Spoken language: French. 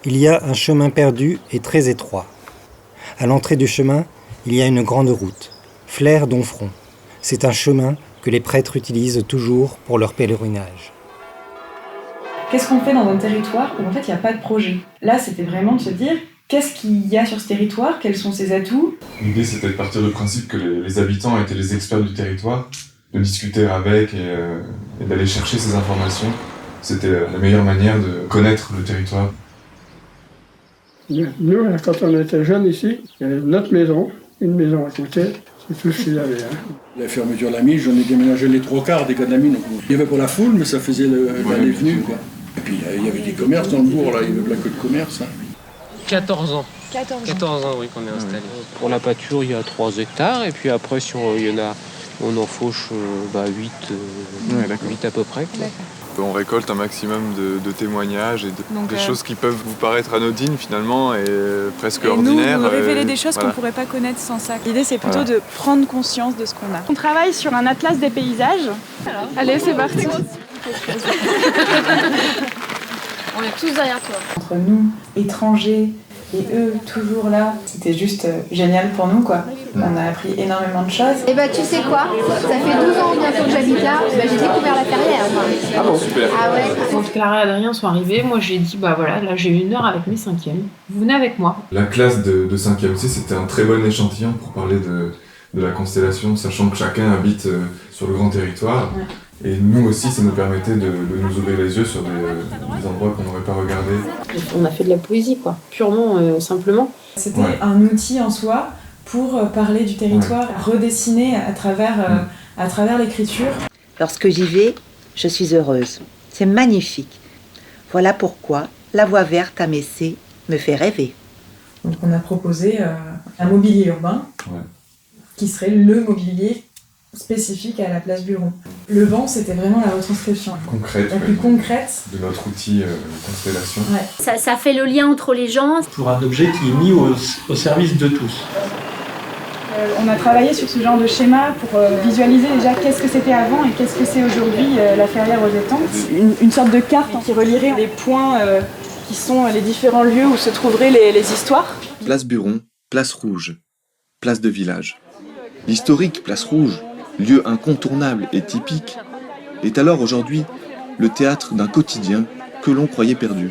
Il y a un chemin perdu et très étroit. À l'entrée du chemin, il y a une grande route, Flers-Domfront. C'est un chemin que les prêtres utilisent toujours pour leur pèlerinage. Qu'est-ce qu'on fait dans un territoire où en fait il n'y a pas de projet? Là, c'était vraiment de se dire qu'est-ce qu'il y a sur ce territoire, quels sont ses atouts. L'idée, c'était de partir du principe que les habitants étaient les experts du territoire, de discuter avec et d'aller chercher ces informations. C'était la meilleure manière de connaître le territoire. Nous, quand on était jeunes ici, il y avait notre maison, une maison à côté, c'est tout ce qu'il y avait. La fermeture de la mine, j'en ai déménagé les 3/4 des gars de la mine. Il y avait pour la foule, mais ça faisait l'aller-venue, quoi. Et puis il y avait des commerces dans le bourg, là, il y avait pas que de commerce. 14 ans. 14 ans, oui, qu'on est installé. Pour la pâture, il y a 3 hectares, et puis après, on en fauche 8 à peu près. On récolte un maximum de témoignages et des choses qui peuvent vous paraître anodines finalement et presque ordinaires. Nous révéler des choses qu'on ne pourrait pas connaître sans ça. L'idée, c'est plutôt de prendre conscience de ce qu'on a. On travaille sur un atlas des paysages. Allez, c'est parti. On est tous derrière toi. Entre nous, étrangers, et eux, toujours là, c'était juste génial pour nous, quoi. On a appris énormément de choses. Et bah tu sais quoi, ça fait 12 ans bientôt que j'habite là, j'ai découvert la carrière. Ah bon, super. Ah ouais. Quand Clara et Adrien sont arrivés, moi j'ai dit bah voilà, là j'ai 1 heure avec mes 5e. Vous venez avec moi. La classe de 5e C, c'était un très bon échantillon pour parler de la constellation, sachant que chacun habite sur le grand territoire. Ouais. Et nous aussi, ça nous permettait de nous ouvrir les yeux sur des endroits qu'on n'aurait pas regardés. On a fait de la poésie, quoi, purement, simplement. C'était un outil en soi pour parler du territoire, redessiner à travers l'écriture. Lorsque j'y vais, je suis heureuse. C'est magnifique. Voilà pourquoi la voie verte à Messé me fait rêver. Donc on a proposé un mobilier urbain qui serait le mobilier spécifique à la place Buron. Le vent, c'était vraiment la retranscription concrète, la plus concrète de notre outil constellation. Ouais. Ça fait le lien entre les gens. Pour un objet qui est mis au service de tous. On a travaillé sur ce genre de schéma pour visualiser déjà qu'est-ce que c'était avant et qu'est-ce que c'est aujourd'hui la Ferrière aux Étangs. Une sorte de carte qui relierait les points qui sont les différents lieux où se trouveraient les histoires. Place Buron, place Rouge, place de village. L'historique place Rouge, lieu incontournable et typique, est alors aujourd'hui le théâtre d'un quotidien que l'on croyait perdu.